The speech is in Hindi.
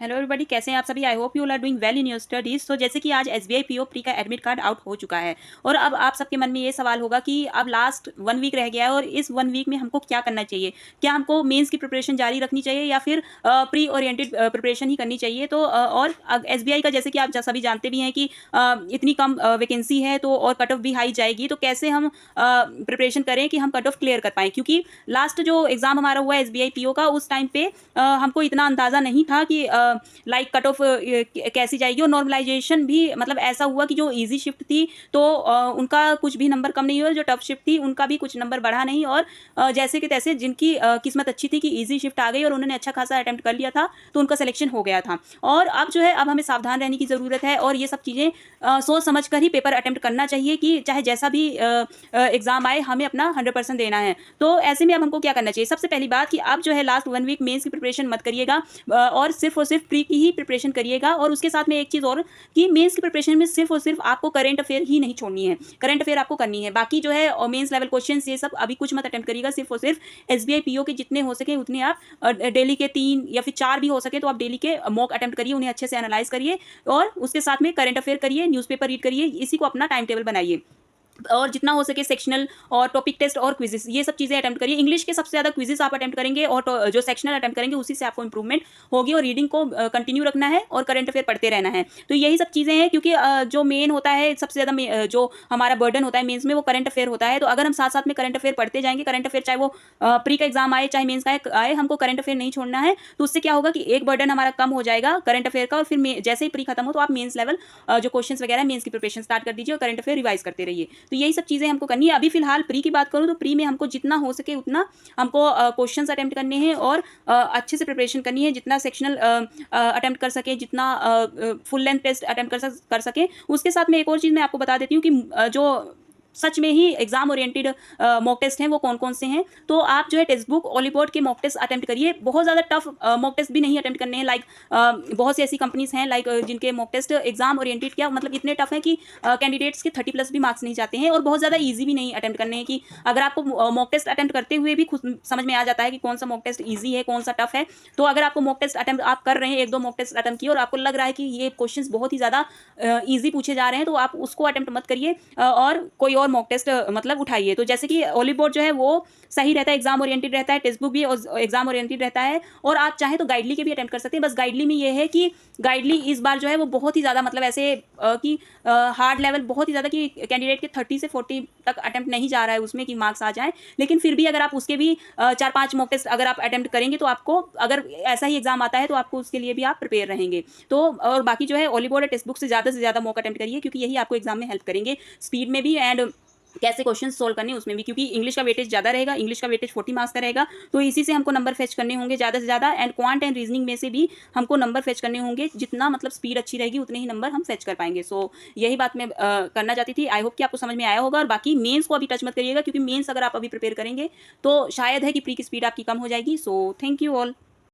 हेलो एवरीबॉडी, कैसे हैं आप सभी। I hope you are doing well in your studies. तो जैसे कि आज एसबीआई पीओ प्री का एडमिट कार्ड आउट हो चुका है और अब आप सबके मन में ये सवाल होगा कि अब लास्ट 1 वीक रह गया है और इस 1 वीक में हमको क्या करना चाहिए। क्या हमको मेंस की प्रिपरेशन जारी रखनी चाहिए या फिर प्री ओरिएंटेड प्रिपरेशन ही करनी चाहिए। तो और एसबीआई का जैसे कि आप सभी जानते भी हैं कि इतनी कम वैकेंसी है तो और कट ऑफ भी हाई जाएगी, तो कैसे हम प्रिपरेशन करें कि हम कट ऑफ क्लियर कर पाएँ। क्योंकि लास्ट जो एग्जाम हमारा हुआ एसबीआई पीओ का, उस टाइम पे हमको इतना अंदाज़ा नहीं था कि लाइक कट ऑफ कैसी जाएगी। और नॉर्मलाइजेशन भी मतलब ऐसा हुआ कि जो इजी शिफ्ट थी तो उनका कुछ भी नंबर कम नहीं हुआ, जो टफ शिफ्ट थी उनका भी कुछ नंबर बढ़ा नहीं। और जैसे कि तैसे जिनकी किस्मत अच्छी थी कि इजी शिफ्ट आ गई और उन्होंने अच्छा खासा अटेम्प्ट कर लिया था तो उनका सिलेक्शन हो गया था। और अब जो है अब हमें सावधान रहने की ज़रूरत है और ये सब चीज़ें सोच समझ कर ही पेपर अटेम्प्ट करना चाहिए कि चाहे जैसा भी एग्जाम आए हमें अपना 100% देना है। तो ऐसे में अब हमको क्या करना चाहिए। सबसे पहली बात कि आप जो है लास्ट 1 वीक मेंस की प्रिपरेशन मत करिएगा और सिर्फ प्री की ही प्रिपरेशन करिएगा। और उसके साथ में एक चीज़ और कि मेंस की प्रिपरेशन में सिर्फ और सिर्फ आपको करंट अफेयर ही नहीं छोड़नी है, करंट अफेयर आपको करनी है। बाकी जो है और मेंस लेवल क्वेश्चंस ये सब अभी कुछ मत अटेम्प्ट करिएगा। सिर्फ और सिर्फ एसबीआई पीओ के जितने हो सके उतने आप डेली के 3 या फिर 4 भी हो सके तो आप डेली के मॉक अटेम्प्ट करिए, उन्हें अच्छे से एनालाइज करिए और उसके साथ में करंट अफेयर करिए, न्यूज़पेपर रीड करिए, इसी को अपना टाइम टेबल बनाइए। और जितना हो सके सेक्शनल और टॉपिक टेस्ट और क्विज़ेस ये सब चीज़ें अटेम्प्ट करिए। इंग्लिश के सबसे ज़्यादा क्विज़ेस आप अटेम्प्ट करेंगे और जो सेक्शनल अटेम्प्ट करेंगे उसी से आपको इंप्रूवमेंट होगी। और रीडिंग को कंटिन्यू रखना है और करंट अफेयर पढ़ते रहना है। तो यही सब चीज़ें हैं क्योंकि जो मेन होता है सबसे ज़्यादा जो हमारा बर्डन होता है मेंस में वो करंट अफेयर होता है। तो अगर हम साथ साथ में करंट अफेयर पढ़ते जाएंगे, करंट अफेयर चाहे वो प्री का एग्जाम आए चाहे मेंस का आए, हमको करंट अफेयर नहीं छोड़ना है। तो उससे क्या होगा कि एक बर्डन हमारा कम हो जाएगा करंट अफेयर का। और फिर जैसे ही प्री खत्म हो तो आप मेंस लेवल जो क्वेश्चन वगैरह मेंस की प्रिपरेशन स्टार्ट कर दीजिए और करंट अफेयर रिवाइज करते रहिए। तो यही सब चीज़ें हमको करनी है। अभी फिलहाल प्री की बात करूँ तो प्री में हमको जितना हो सके उतना हमको क्वेश्चंस अटेम्प्ट करने हैं और अच्छे से प्रिपरेशन करनी है। जितना सेक्शनल अटेम्प्ट कर सके, जितना फुल लेंथ टेस्ट अटेम्प्ट कर सके। उसके साथ में एक और चीज़ मैं आपको बता देती हूँ कि जो सच में ही एग्जाम ओरिएंटेड मॉक टेस्ट हैं वो कौन कौन से हैं। तो आप जो है टेक्स्ट बुक ओलीबोर्ड के मॉक टेस्ट अटेम्प्ट करिए। बहुत ज़्यादा टफ मॉक टेस्ट भी नहीं अटेम्प्ट करने हैं। लाइक बहुत सी ऐसी कंपनीज हैं लाइक जिनके मॉक टेस्ट एग्जाम ओरिएंटेड क्या मतलब इतने टफ हैं कि कैंडिडेट्स के 30+ भी मार्क्स नहीं जाते हैं। और बहुत ज़्यादा ईजी भी नहीं अटेम्प्ट करने हैं कि अगर आपको मॉक टेस्ट अटेम्प्ट करते हुए भी खुद समझ में आ जाता है कि कौन सा मॉक टेस्ट ईजी है कौन सा टफ है। तो अगर आपको मॉक टेस्ट अटेम्प्ट आप कर रहे हैं, 1-2 मॉक टेस्ट अटेम्प्ट किए और आपको लग रहा है कि ये क्वेश्चंस बहुत ही ज़्यादा ईजी पूछे जा रहे हैं तो आप उसको अटेम्प्ट मत करिए और कोई और मॉक टेस्ट मतलब उठाइए। तो जैसे कि ओलीबोर्ड जो है वो सही रहता है, एग्जाम ओरिएंटेड रहता है, टेक्स्ट बुक भी एग्जाम ओरिएंटेड रहता है। और आप चाहें तो गाइडली के भी अटेम्प्ट कर सकते हैं। बस गाइडली में ये है कि गाइडली इस बार जो है वो बहुत ही ज़्यादा मतलब ऐसे कि हार्ड लेवल बहुत ही ज़्यादा कि कैंडिडेट के 30 से 40 तक अटेम्प्ट नहीं जा रहा है उसमें कि मार्क्स आ जाएँ। लेकिन फिर भी अगर आप उसके भी 4-5 मॉक टेस्ट अगर आप अटेम्प्ट करेंगे तो आपको अगर ऐसा ही एग्जाम आता है तो आपको उसके लिए भी आप प्रिपेयर रहेंगे। तो और बाकी जो है ओलीबोर्ड और टेक्स्ट बुक से ज़्यादा मॉक अटेम्प्ट करिए क्योंकि यही आपको एग्जाम में हेल्प करेंगे स्पीड में भी एंड कैसे क्वेश्चन सोल्व करने उसमें भी। क्योंकि इंग्लिश का वेटेज ज़्यादा रहेगा, इंग्लिश का वेटेज 40 मार्क्स का रहेगा तो इसी से हमको नंबर फेच करने होंगे ज़्यादा से ज़्यादा। एंड क्वांट एंड रीजनिंग में से भी हमको नंबर फेच करने होंगे। जितना मतलब स्पीड अच्छी रहेगी उतने ही नंबर हम फेच कर पाएंगे। सो यही बात मैं करना चाहती थी। आई होप कि आपको समझ में आया होगा। और बाकी मेंस को अभी टच मत करिएगा क्योंकि मेंस अगर आप अभी प्रिपेयर करेंगे तो शायद है कि प्री की स्पीड आपकी कम हो जाएगी। So thank you all.